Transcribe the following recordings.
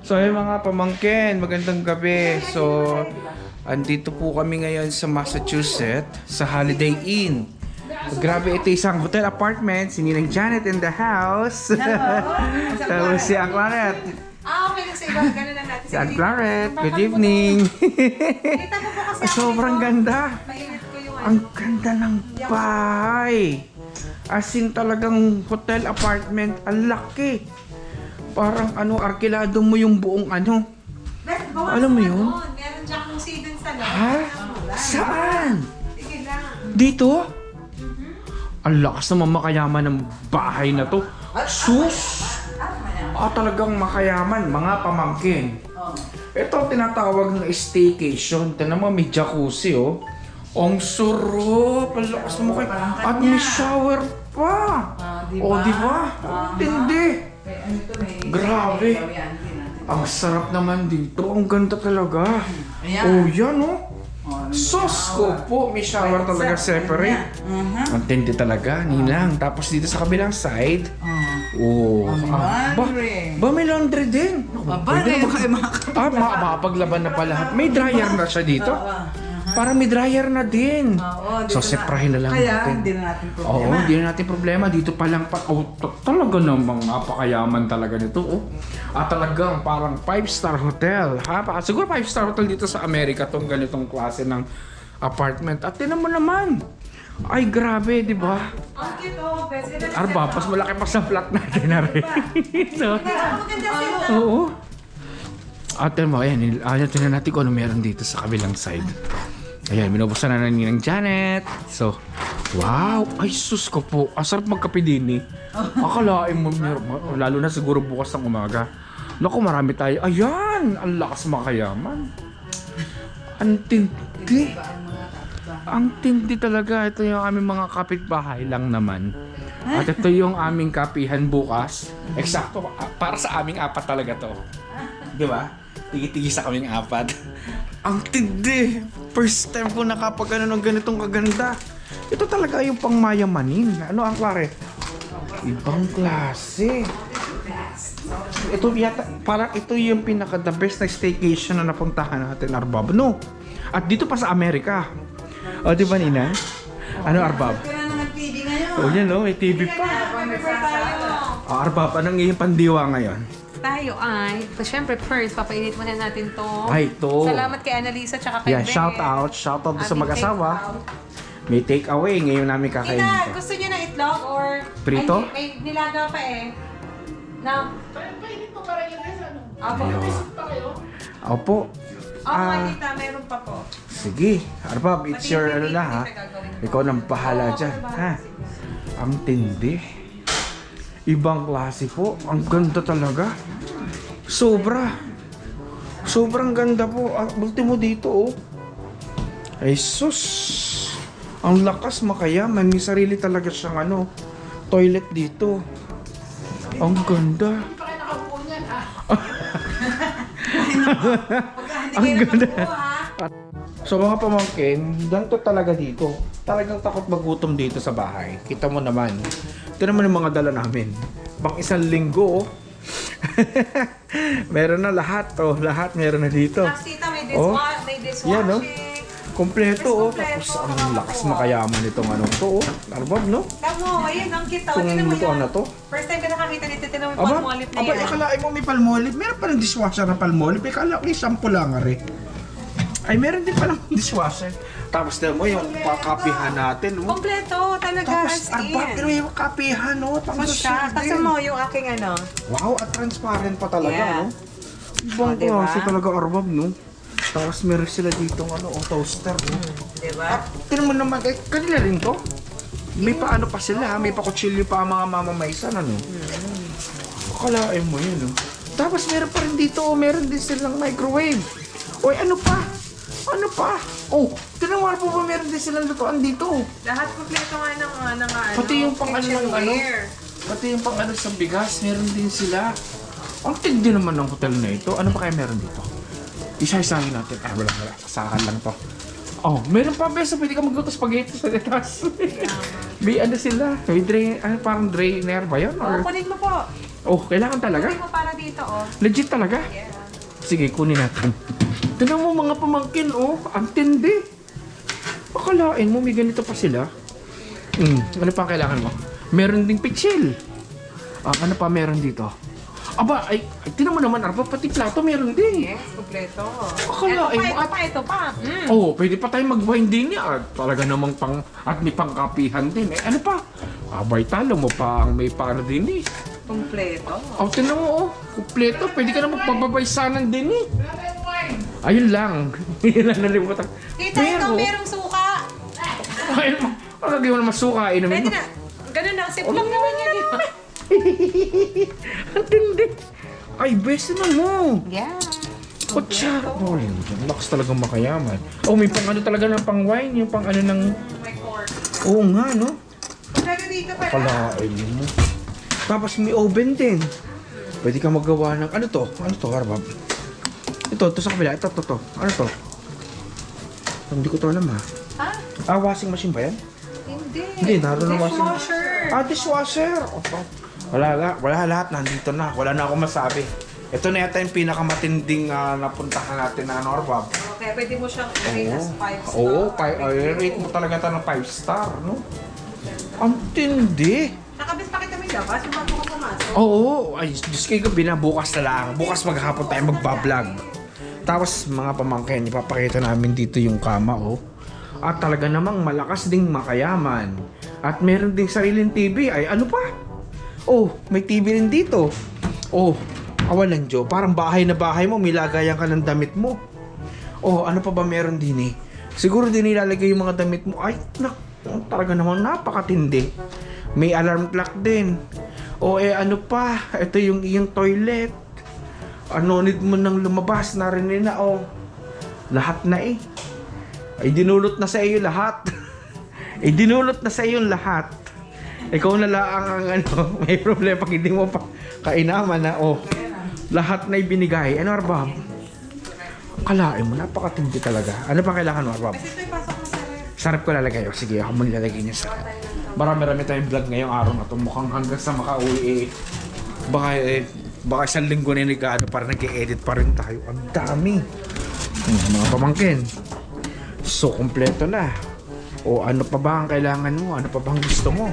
So ayun mga pamangkin, magandang gabi. So, andito po kami ngayon sa Massachusetts, sa Holiday Inn. Grabe, ito isang hotel apartment. Si Ninang Janet in the house. Tapos si Aunt Claret. Okay lang sa iba. Ganun lang natin. Si Aunt Claret, good evening. Kita mo po kasi Sobrang ganda. mainit ko yung Ang ganda ng bahay. As in talagang hotel apartment. Ang laki. Parang arkilado mo yung buong Alam mo yun? Meron jacuzzi dun sa loob. Ha? Saan? Sige lang. Dito? Ang lakas naman makayaman ng bahay na to. Sus! Talagang makayaman, mga pamangkin. Ito tinatawag ng staycation. Tignan mo, may jacuzzi, oh. Ang sarap! Ang lakas naman kayo. At may shower pa! O, di ba? Tindi! Grabe! Ang sarap naman dito. Ang ganda talaga. Oh, yan, oh. Sus ko po, may shower talaga separate. Ang tindi talaga, Ninang. Tapos dito sa kabilang side, ba may laundry din. Makapaglaban na pa lahat. May dryer na siya dito. Para may dryer na din. So, seprahin na lang natin. Hindi na natin problema. Oo, hindi na natin problema. Dito pa lang talaga namang napakayaman talaga nito. Talagang parang 5-star hotel. Siguro 5-star hotel dito sa Amerika tong ganitong klase ng apartment. At tinan mo naman. Ay, grabe, di ba? Ang cute, oh. Arba, mas malaki pa sa flat natin na rin. So, Maganda sila. oo. At tinan mo, ayan, tingnan natin kung ano meron dito sa kabilang side. Ayan, binubuksan na ng Janet. So, wow! Ay, sus ko po. Asarap magkape din eh. Akalain mo, lalo na siguro bukas ng umaga. Naku, marami tayo. Ayan! Ang lakas makayaman. Ang tindi. Ang tindi talaga. Ito yung aming mga kapitbahay lang naman. At ito yung aming kapihan bukas. Eksakto, para sa aming apat talaga to. Di ba? Tigi-tigi sa kaming apat. Ang tindi! First time ko nakapag ng ganitong kaganda. Ito talaga yung pangmayamanin. Ano ang klare? Ibang klase. Ito yata, parang ito yung pinaka-the best na staycation na napuntahan natin, Arbab. No? At dito pa sa Amerika. O, di ba, Nina? Ano, Arbab? Kaya naman TV ngayon. O, yan, no? May TV pa. Arbab, anong iyong pandiwa ngayon? Tayo ay, syempre first, papainit muna natin to. Ay, ito. Salamat kay Annalisa tsaka kay Yeah, Ben. shout out sa Aming mag-asawa. take-out. May take away ngayon namin kakainin Ina, to. gusto niyo ng itlog or... Prito? Ay, may nilaga pa eh. Na? Painit mo para ilagay sa ano? Apo. Ayun. Pa kayo? Opo. Manita, meron pa po. Sige. Arbab, it's Pati your yung ano na ha. pipili, gagawin ko. Ikaw nang bahala Oo, dyan. ako bahala, Ha? sige. Ang tindi. Ibang klase po. Ang ganda talaga. Sobra. Sobrang ganda po. Ang ultimo dito, oh. Ay, sus. Ang lakas makayaman. May sarili talaga siyang toilet dito. Ang ganda. Hindi pa kayo nakabuo niyan, ha? Ang ganda. So mga pamangkin, ganito talaga dito. Talagang takot magutom dito sa bahay. Kita mo naman. Ito naman yung mga dala namin. Pang isang linggo, oh. Meron na lahat, oh. Lahat meron na dito. Tapos tita, may Oh. may dishwashing. Yan, no? Kompleto, oh. Kompleto. Tapos ang lakas makayaman nitong to, oh. Arbab, no? Tamo, ayun, ang cute. Itong Tingnan mo lutuan yun. na to. First time ka nakakita dito, tinan mo yung Aba, palmolive na yan. akalain mo may palmolive. Meron pa ng dishwasher na palmolive. Kala ko yung shampoo lang, are. Ay, meron din palang dishwasher. Tapos na mo yung pakapihan natin, oh. Kompleto, talaga, Tapos, as arbab, pero in. yung kapihan, no? Tapos, Siya, kasi mo yung aking wow, at transparent pa talaga, Yeah. no? Ibang Oh, diba? klase talaga, arbab, no? Tapos meron sila dito toaster, no? diba? At tinan mo naman, kanila rin to. May paano pa sila, may pakutsilyo pa ang mga mamamaysan, ano? Akalain mo yun, no? Tapos meron pa rin dito, meron din silang microwave. Oy, ano pa? Ano pa? Oh, tinan mo po ba meron din silang lutuan dito? Lahat kompleto nga ng Pati yung pang kitchenware. Pati yung pang sa bigas, meron din sila. Ang tindi naman ng hotel na ito. Ano pa kaya meron dito? Isa-isahin natin. Wala. Sakan lang to. Oh, meron pa beso. Pwede ka magluto spaghetti sa detas. May sila. May drain, parang drainer ba yun? Oh, Or... kunin mo po. Oh, kailangan talaga? Kunin mo para dito, oh. Legit talaga? Yeah. Sige, kunin natin. Tignan mo mga pamangkin, oh. Ang tindi. Akalain mo, may ganito pa sila. Ano pa ang kailangan mo? Meron ding pitsil. Ano pa meron dito? Aba, ay tignan mo naman, Arba, pati plato meron din. Yes, kompleto. Akalain mo, Ito pa. oh, pwede pa tayong mag-wine din niya. Talaga namang at may pangkapihan din. Ano pa? Abay, talo mo pa ang may paano din eh. Kompleto. Oh, tignan mo, oh. Kumpleto. Pwede ka na magpababaysanan din eh. Ayun lang. Yun lang nalimutan. Tita, ito merong suka. Ayun mo. Ang gagawin mo na masuka. Inumin Pwede mo. na. Ganun na. Siplang naman yan. Ang tindi. Ay, best na mo. Yeah. Kutsa. Oh, yun. Lakas talagang makayaman. Oh, may pang ano talaga ng pang wine. Yung pang ano ng... My fork. Oo nga, no? Pero dito pala. Kalain mo. Tapos may oven din. Pwede ka magawa ng... Ano to? Ano to, Harbab? Ito sa kabila. Ito. Ano to? Hindi ko to alam, ha? Ha? Washing machine ba yan? Hindi. Naroon ng washing Dishwasher. Dishwasher! Opo. Wala lahat. Nandito na. Wala na akong masabi. Ito na yata yung pinakamatinding napuntahan natin na Harbab. Okay, pwede mo siyang i-rate as 5 star. Oo, rate mo talaga ito ng 5 star, no? Ang tindi! Nakabis pa kita may labas, yung bago ka pumasok. Oo, ay, Diyos kayo gabi na, bukas na lang. Bukas maghapon tayo magbablog. Tapos mga pamangkin, ipapakita namin dito yung kama, oh. At talaga namang malakas ding makayaman. At meron ding sariling TV. Ay, ano pa? Oh, may TV rin dito. Oh, awalan Diyo. Parang bahay na bahay mo, may lagayan ka ng damit mo. Oh, ano pa ba meron din eh? Siguro din nilalagay yung mga damit mo. Ay, talaga namang napakatindi. May alarm clock din. O ano pa? Ito yung iyong toilet. Ano need mo nang lumabas? Narinig na, oh. Lahat na eh. Ay, dinulot na sa iyo lahat. Dinulot na sa iyo lahat. Ikaw na lang ang may problema pag hindi mo pa kainaman na, oh. Lahat na ibinigay. Ano, Arbab? Kalain mo, napakatindi talaga. Ano pa kailangan mo, Arbab? Kasi ito ipasok mo sa ref. Sarap ko lalagay. O sige, ako muna lalagay niya sa... Marami-rami tayong vlog ngayong araw na to. Mukhang hanggang sa makauwi baka isang linggo na nag-ano, para nag-edit pa rin tayo. Ang dami. Mga pamangkin. So, kumpleto na. O ano pa ba ang kailangan mo? Ano pa bang gusto mo?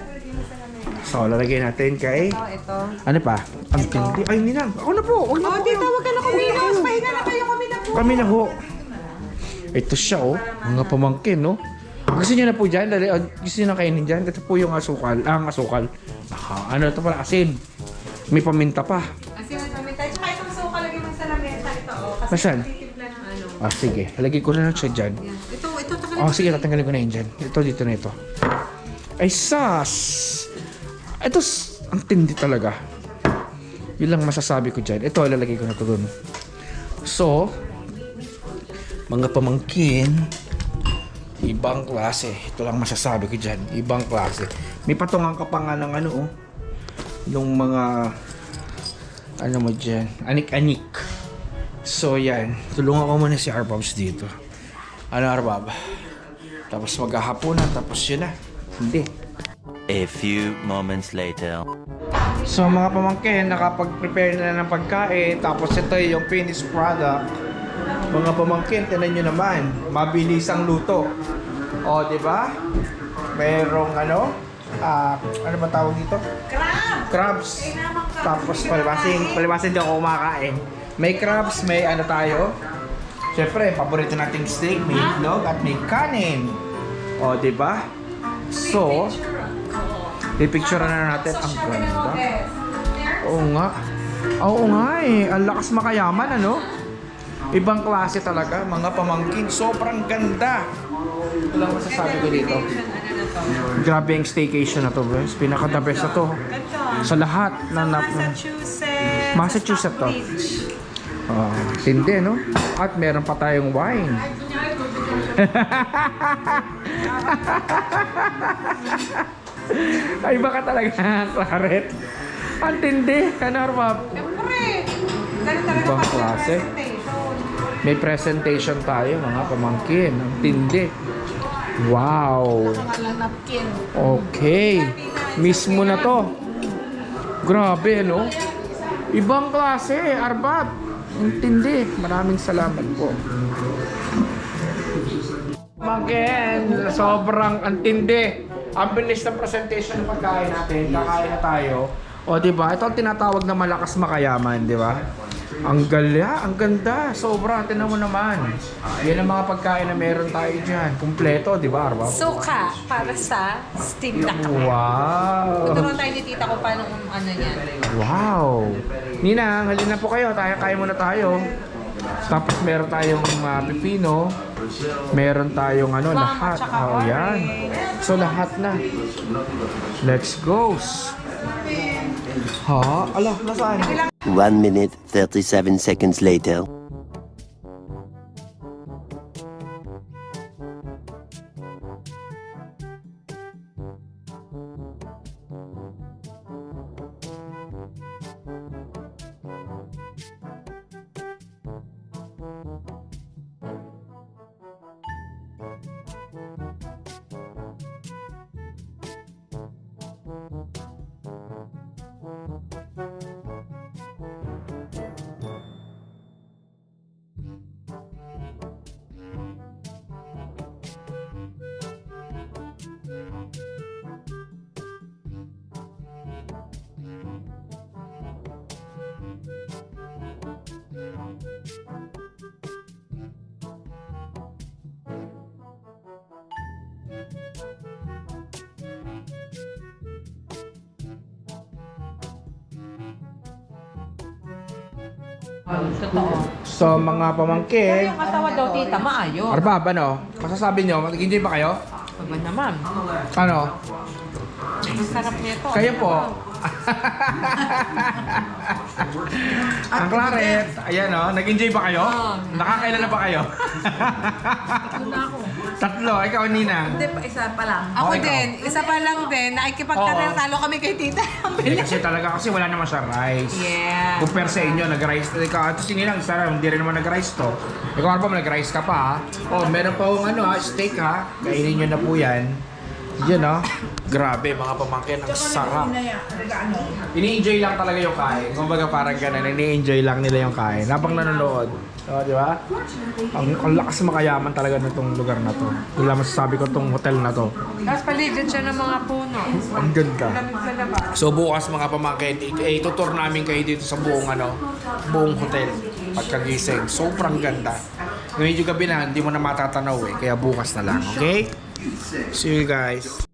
So, lalagay natin kay... Ito. Ano pa? Ang tindi. Ay, Ninang. Ako na po. Huwag na po. Tita, huwag ka na kumilos. Pahinga na kayo, kami na po. Kami na ho. Ito siya, oh. Mga pamangkin, no? Gusto niyo na po dyan? Gusto niyo na kainin dyan? Ito po yung asukal. Ang asukal. Ano ito pala? Asin. May paminta pa. Kasi namin tayo. Tsaka itong suka, lagay mo sa lamesa ito, oh. Kasi Nasaan? titipla ng ano. Sige. Lagay ko na lang siya dyan. Yan. Ito, takalin. Sige. Tatanggalin ko na yun dyan. Ito, dito na ito. Ay, sas! Ito, ang tindi talaga. Yun lang masasabi ko dyan. Ito, lalagay ko na ito dun. So, mga pamangkin, ibang klase. Ito lang masasabi ko dyan. Ibang klase. May patungan ka pa nga ng ano, oh. Yung mga, ano mo dyan, anik-anik. So, yan. Tulungan ko muna si Arbabs dito. Ano, Arbab? Tapos maghahaponan, tapos yun na. Hindi. A few moments later. So mga pamangkin, nakapag-prepare na ng pagkain. Tapos ito yung finished product. Mga pamangkin, tinan nyo naman. Mabilis ang luto. O, di ba? Merong ano? Ano ba tawag dito? Crabs. Tapos palibasin di ako kumakain. May crabs, may ano tayo. Siyempre, paborito nating steak, may itlog at may kanin. O, di ba? So, pipicturean na natin. Ang ganda. Oo nga. Oo nga eh. Ang lakas makayaman, ano? Ibang klase talaga. Mga pamangkin. Sobrang ganda. Ito lang masasabi ko dito. Grabe yung staycation na to, guys. Pinaka-the best na to. Sa lahat na Massachusetts to. Tindi, no? At meron pa tayong wine. Ay, baka talaga, Claret. Ang tindi. Ano, Arbab? Siyempre. Ganun talaga Ibang pag klase. presentation. May presentation tayo, mga pamangkin. Ang tindi. Wow. Lang napkin. Okay. Mismo na to. Grabe, no? Ibang klase, Arbab. Intindi. Maraming salamat po. Again, sobrang antindi. Ang bilis ng presentation ng pagkain natin. Kakain na tayo. O, diba? Ito ang tinatawag na malakas makayaman, di ba? Ang ang ganda. Sobra. Tinan mo naman. Yan ang mga pagkain na meron tayo dyan. Kumpleto, di ba, Arba? Suka para sa steam na kami. Wow! Tuturuan tayo ni tita ko paano ano yan. Wow! Ninang, halina po kayo. Kain muna tayo. Tapos meron tayong pipino. Meron tayong Mama, lahat. tsaka Oh, yan. orange. So, lahat na. Let's go! Ha? Ala, nasaan? 1 minute 37 seconds later. Totoo. So, mga Pero pamangkin. yung kasawa daw tita, maayos. Arbab, ano? Masasabi nyo, mag-enjoy ba kayo? Pagod naman. Ano? Ang sarap nito. Kayo po. Ang Claret. Ayan o, nag-enjoy ba kayo? Nakakailan na ba kayo? Tatlo, ikaw Ninang. Hindi pa, isa pa lang. Ako Okay, din, isa pa lang din, nakikipagtatalo kami kay tita. Ang Eh, bilis. kasi talaga, kasi wala naman siya rice. Yeah. Compare sa inyo, nag-rice. Ikaw, ito si Ninang, sana hindi rin naman nag-rice to. Ikaw ano ba, nag-rice ka pa ha? Oh, meron pa akong steak ha. Kainin nyo na po yan. Yan ha. Grabe, mga pamangkin, ang sarap. Ini-enjoy lang talaga yung kain. Kumbaga parang ganun, ini-enjoy lang nila yung kain. Habang nanonood. O, di ba? Ang lakas makayaman talaga nitong lugar na to. Wala masasabi ko tong hotel na to. Tapos paligid siya ng mga puno. Ang ganda. Lamig sa labas. So bukas mga pamangkin, itutur namin kayo dito sa buong buong hotel pagkagising. Sobrang ganda. Medyo gabi na, hindi mo na matatanaw eh. Kaya bukas na lang, okay? See you guys.